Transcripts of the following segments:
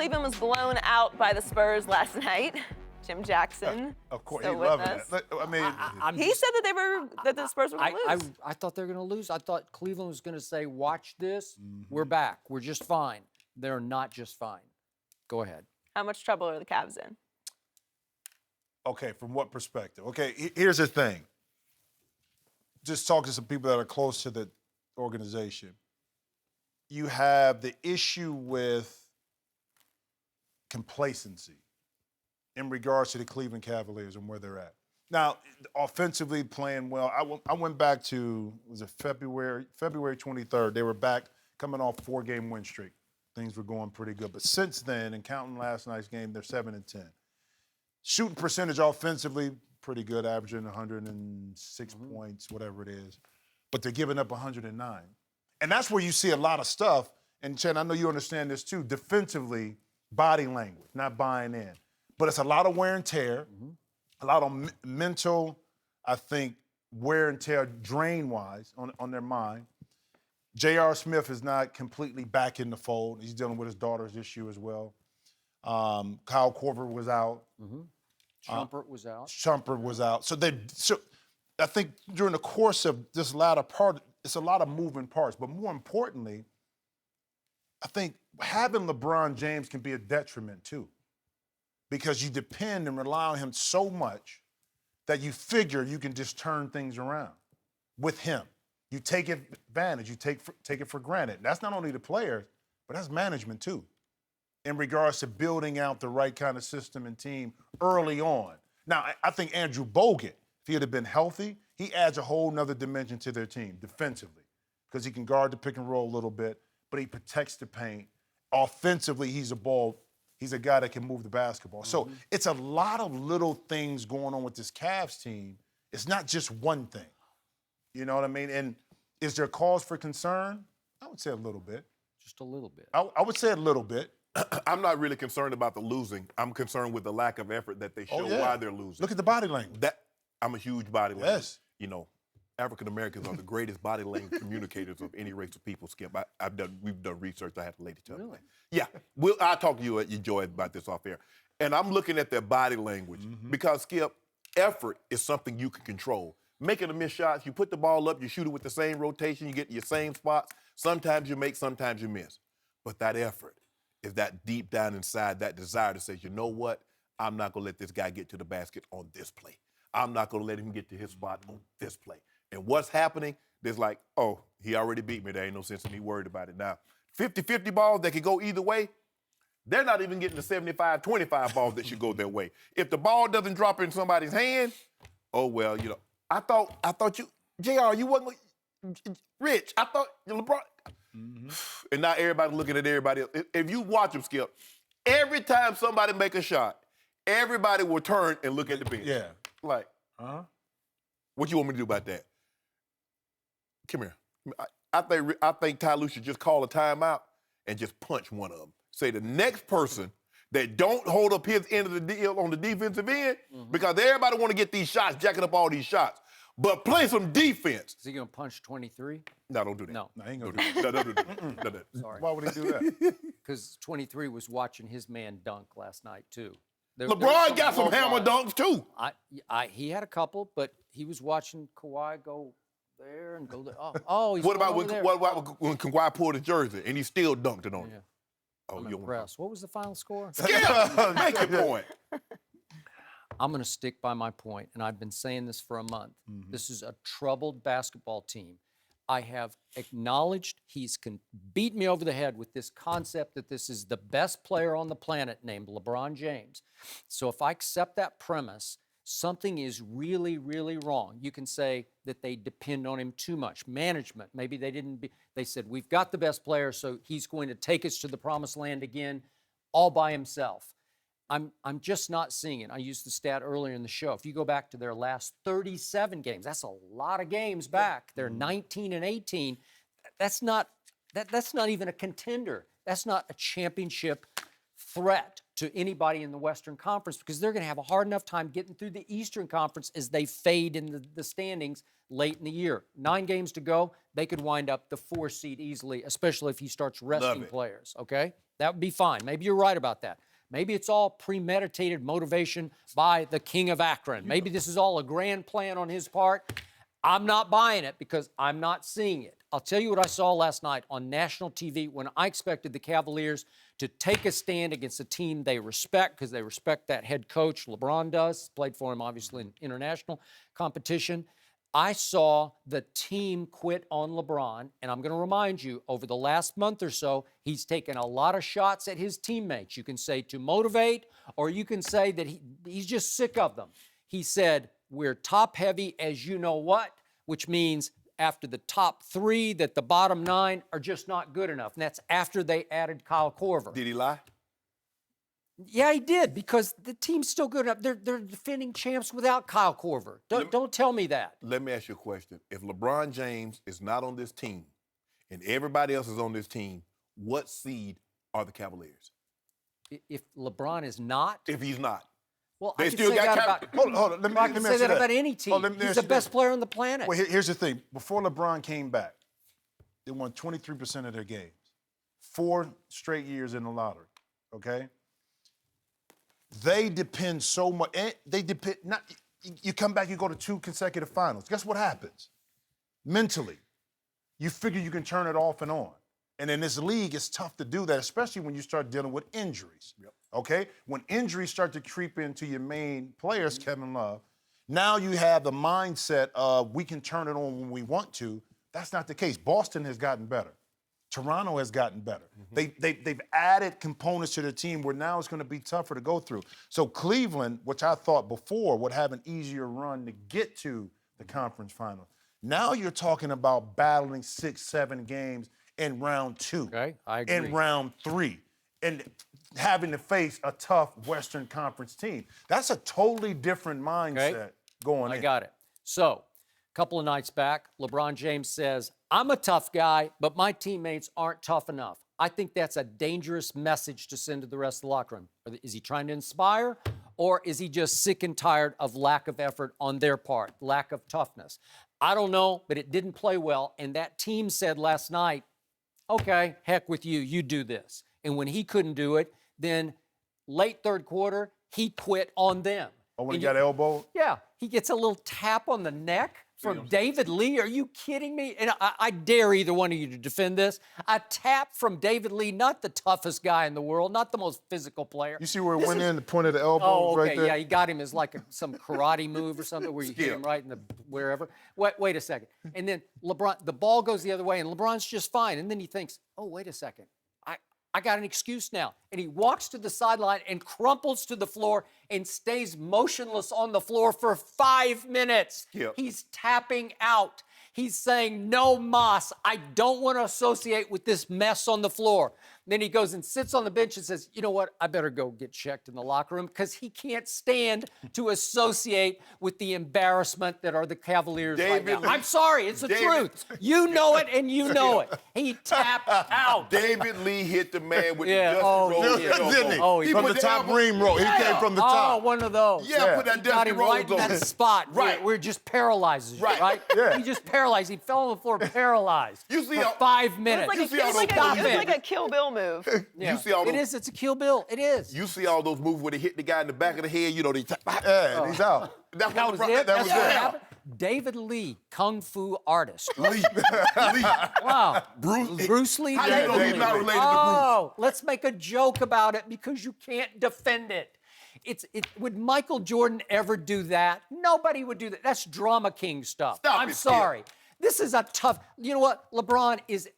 Cleveland was blown out by the Spurs last night. Jim Jackson. Of course, still he's with loving us. it. I mean, He said that the Spurs were going to lose. I thought they were going to lose. I thought Cleveland was going to say, watch this. We're back. We're just fine. They're not just fine. Go ahead. How much trouble are the Cavs in? okay, from what perspective? Okay, here's the thing. Just talking to some people that are close to the organization. You have the issue with complacency in regards to the Cleveland Cavaliers and where they're at. Now, offensively playing well. I went back to, was it February 23rd? They were back coming off 4-game win streak. Things were going pretty good. But since then, and counting last night's game, they're 7-10. Shooting percentage offensively, pretty good, averaging 106 points, whatever it is. But they're giving up 109. And that's where you see a lot of stuff. And, Chen, I know you understand this too. Defensively, body language, not buying in. But it's a lot of wear and tear, a lot of mental, I think, wear and tear drain-wise on their mind. J.R. Smith is not completely back in the fold. He's dealing with his daughter's issue as well. Kyle Korver was out. Sharpe was out. Shumpert was out. So I think during the course of this latter part, it's a lot of moving parts. But more importantly, I think having LeBron James can be a detriment too, because you depend and rely on him so much that you figure you can just turn things around with him. You take advantage. You take it for granted. That's not only the players, but that's management too, in regards to building out the right kind of system and team early on. Now, I think Andrew Bogut, if he had been healthy, he adds a whole nother dimension to their team defensively, because he can guard the pick and roll a little bit, but he protects the paint. Offensively, he's a guy that can move the basketball. So it's a lot of little things going on with this Cavs team. It's not just one thing. You know what I mean? And is there cause for concern? I would say a little bit. Just a little bit. I would say a little bit. I'm not really concerned about the losing. I'm concerned with the lack of effort that they show why they're losing. Look at the body language. I'm a huge body language. Yes. You know, African Americans are the greatest body language communicators of any race of people, Skip. We've done research. I had to lady tell me. Yeah. I'll talk to you at Joy about this off air. And I'm looking at their body language because, Skip, effort is something you can control. Making a miss shots, you put the ball up, you shoot it with the same rotation, you get to your same spots. Sometimes you make, sometimes you miss. But that effort is that deep down inside, that desire to say, you know what? I'm not going to let this guy get to the basket on this play. I'm not going to let him get to his spot on this play. And what's happening, there's like, oh, he already beat me. There ain't no sense in me worried about it now. 50-50 balls that could go either way, they're not even getting the 75-25 balls that should go their way. If the ball doesn't drop in somebody's hand, oh, well, you know. I thought you, JR, you wasn't, Rich, I thought LeBron. And now everybody looking at everybody else. If you watch them, Skip, every time somebody make a shot, everybody will turn and look at the bench. Yeah. Like, what you want me to do about that? Come here. I think Ty Lue should just call a timeout and just punch one of them. Say the next person that don't hold up his end of the deal on the defensive end, because everybody want to get these shots, jacking up all these shots. But play some defense. Is he going to punch 23? No, don't do that. No. No, he ain't gonna do that. No, don't do that. Sorry. Why would he do that? Because 23 was watching his man dunk last night, too. LeBron got some hammer dunks, too. He had a couple, but he was watching Kawhi go there and go there. Oh, he's What about when when Kawhi pulled his jersey and he still dunked it on you? Oh, I'm you're impressed. What was the final score? Yeah, make your point. I'm going to stick by my point, and I've been saying this for a month. This is a troubled basketball team. I have acknowledged he's beat me over the head with this concept that this is the best player on the planet named LeBron James. So if I accept that premise, something is really, really wrong. You can say that they depend on him too much. Management, maybe they said, we've got the best player, so he's going to take us to the promised land again all by himself. I'm just not seeing it. I used the stat earlier in the show. If you go back to their last 37 games, that's a lot of games back. They're 19 and 18. That's not even a contender. That's not a championship threat to anybody in the Western Conference, because they're going to have a hard enough time getting through the Eastern Conference as they fade in the standings late in the year. 9 games to go, they could wind up the 4 seed easily, especially if he starts resting players, okay? That would be fine. Maybe you're right about that. Maybe it's all premeditated motivation by the King of Akron. Maybe this is all a grand plan on his part. I'm not buying it because I'm not seeing it. I'll tell you what I saw last night on national TV when I expected the Cavaliers to take a stand against a team they respect because they respect that head coach. LeBron does. Played for him, obviously, in international competition. I saw the team quit on LeBron, and I'm going to remind you, over the last month or so, he's taken a lot of shots at his teammates. You can say to motivate, or you can say that he's just sick of them. He said, we're top-heavy as you know what, which means after the top 3 that the bottom 9 are just not good enough, and that's after they added Kyle Korver. Did he lie? Yeah, he did, because the team's still good enough. They're defending champs without Kyle Korver. Don't tell me that. Let me ask you a question. If LeBron James is not on this team and everybody else is on this team, what seed are the Cavaliers? If LeBron is not, If he's not. well, They I can still say got that Cal- about, Hold on. Let me I can say ask you that about any team. Oh, let me He's ask the you best this. player on the planet. Well, here's the thing. Before LeBron came back, they won 23% of their games. 4 straight years in the lottery, okay? They depend so much. They depend, not, you come back, you go to 2 consecutive finals. Guess what happens? Mentally, you figure you can turn it off and on. And in this league, it's tough to do that, especially when you start dealing with injuries. Yep. Okay? When injuries start to creep into your main players, Kevin Love, now you have the mindset of we can turn it on when we want to. That's not the case. Boston has gotten better. Toronto has gotten better. They've added components to the team where now it's going to be tougher to go through. So Cleveland, which I thought before would have an easier run to get to the conference final, now you're talking about battling 6, 7 games in round 2. Okay, I agree. In round 3. And having to face a tough Western Conference team. That's a totally different mindset going in. I got it. So, a couple of nights back, LeBron James says, I'm a tough guy, but my teammates aren't tough enough. I think that's a dangerous message to send to the rest of the locker room. Is he trying to inspire, or is he just sick and tired of lack of effort on their part, lack of toughness? I don't know, but it didn't play well, and that team said last night, okay, heck with you, you do this. And when he couldn't do it, then late third quarter, he quit on them. Oh, when And he got elbowed? Yeah, he gets a little tap on the neck from David Lee. Are you kidding me? And I dare either one of you to defend this. A tap from David Lee, not the toughest guy in the world, not the most physical player. You see where it went in, the point of the elbow Oh, okay, right there? yeah, he got him as like some karate move or something where you hit him right in the wherever. Wait a second. And then LeBron, the ball goes the other way, and LeBron's just fine. And then he thinks, oh, wait a second. I got an excuse now. And he walks to the sideline and crumples to the floor and stays motionless on the floor for 5 minutes. Yep. He's tapping out. He's saying, no mas, I don't want to associate with this mess on the floor. Then he goes and sits on the bench and says, you know what, I better go get checked in the locker room because he can't stand to associate with the embarrassment that are the Cavaliers right now. I'm sorry, it's the truth. You know it and you know it. He tapped out. David Lee hit the man with Yeah, the oh, dusty he roll. did. Didn't he? Oh, he From put the top elbow- ring roll. He came from the top. Oh, one of those. Yeah, put that Got dusty him roll right in on. that spot. Right. Where it just paralyzes you, Right. right? Yeah. He just paralyzed. He fell on the floor paralyzed You see for how- 5 minutes. It was see all like, those it was like a Kill Bill move. Yeah. You see all It those- is. It's a Kill Bill. It is. You see all those moves where they hit the guy in the back of the head, you know, they Yeah, and he's out. That's That what was LeBron- it. that That's was what it. happened. David Lee, kung fu artist. Lee. Wow. Bruce. Bruce Lee. How you David know he's Lee. not related to Oh, let's make a joke about it because you can't defend it. Would Michael Jordan ever do that? Nobody would do that. That's drama king stuff. Stop I'm it, sorry. This is a tough. You know what? LeBron is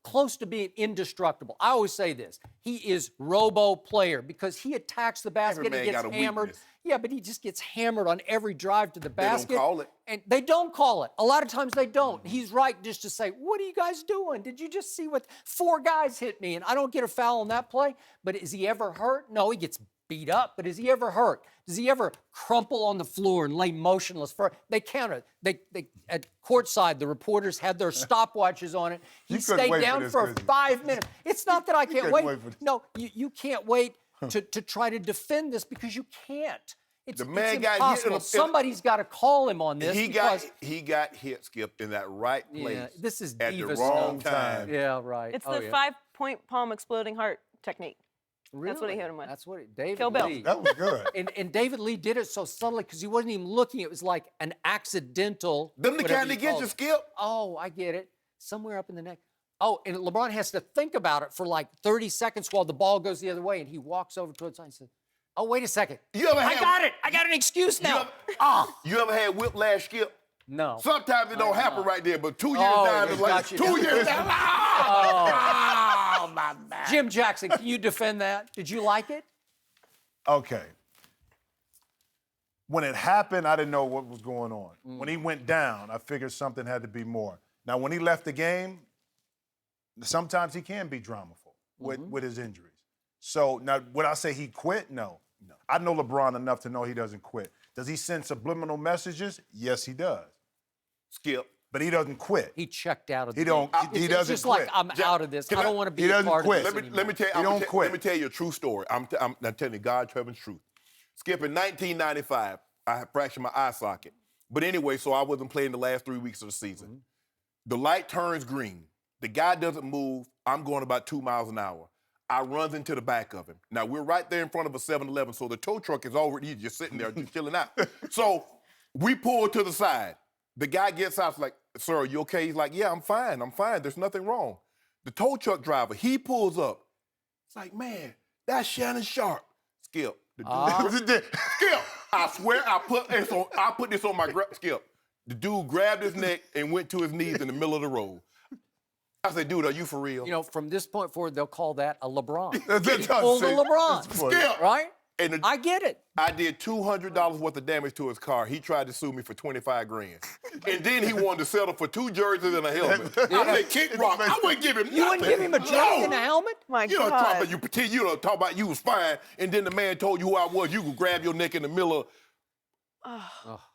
close to being indestructible. I always say this. He is robo player because he attacks the basket Every and man gets got a hammered. weakness. Yeah, but he just gets hammered on every drive to the don't basket. call it. And they don't call it. A lot of times they don't. He's right just to say, what are you guys doing? Did you just see what 4 guys hit me and I don't get a foul on that play? But is he ever hurt? No, he gets beat up, but is he ever hurt? Does he ever crumple on the floor and lay motionless for they counted? They at courtside, the reporters had their stopwatches on it. He You couldn't stayed wait for down this, for could you? 5 minutes. It's not that I can't couldn't wait. wait for this. No, you can't wait to try to defend this because you can't. It's, The man it's got hit in impossible. a- Somebody's got to call him on this He because got hit, Skip, in that right place yeah, this is at the diva wrong stuff. time. Yeah, right. It's Oh, the yeah. 5-point palm exploding heart technique. Really? That's what he hit him with. That's what David Kill Bill. Lee. That was good. And David Lee did it so subtly because he wasn't even looking. It was like an accidental. Them the whatever kind that get call you, it. Skip. Oh, I get it. Somewhere up in the neck. Oh, and LeBron has to think about it for like 30 seconds while the ball goes the other way, and he walks over to it and says, "Oh, wait a second. You ever I had- got it. I got an excuse You now." ever, you ever had whiplash, Skip? No. Sometimes it don't happen right there, but 2 years Oh, down, it it's like got you 2 down. years down. Oh, my back. Jim Jackson, can you defend that? Did you like it? Okay. When it happened, I didn't know what was going on. When he went down, I figured something had to be more. Now, when he left the game, sometimes he can be dramaful with his injuries. So now, would I say he quit? No. I know LeBron enough to know he doesn't quit. Does he send subliminal messages? Yes, he does. Skip. But he doesn't quit. He checked out of the He don't. game. He It's doesn't just quit. like, I'm out of this. can I don't I- want to be he a doesn't part quit. of this Let me anymore. tell you. He don't quit. Let me tell you a true story. I'm telling you God's heaven's truth. Skip, in 1995, I had fractured my eye socket. But anyway, so I wasn't playing the last 3 weeks of the season. The light turns green. The guy doesn't move. I'm going about 2 miles an hour. I runs into the back of him. Now, we're right there in front of a 7-Eleven, so the tow truck is already just sitting there, just chilling out. So we pull to the side. The guy gets out, like, "Sir, are you okay?" He's like, "Yeah, I'm fine. I'm fine. There's nothing wrong." The tow truck driver, he pulls up. It's like, "Man, that's Shannon Sharpe." Skip. The dude, Skip. I swear I put this on my Skip. The dude grabbed his neck and went to his knees in the middle of the road. I said, "Dude, are you for real?" You know, from this point forward, they'll call that a LeBron. That's He pulled a LeBron. Skip. Right? And I get it. I did $200 worth of damage to his car. He tried to sue me for $25 grand. And then he wanted to settle for 2 jerseys and a helmet. I said, "Kick rock." I wouldn't give him nothing. You wouldn't give him a jersey and a helmet? My You know, God. talk about you pretend you don't talk about you was fine, and then the man told you who I was. You could grab your neck in the middle of.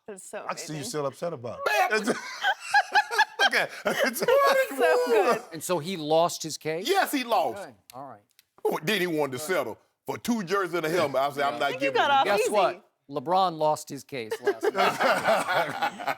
That's so I see you amazing. still upset about Man, it. Okay. So good. And so he lost his case? Yes, he lost. Okay. All right. Then he wanted to settle for 2 jerseys and a helmet. I said, "I'm not You giving got him off nothing." Guess easy. what? LeBron lost his case last night.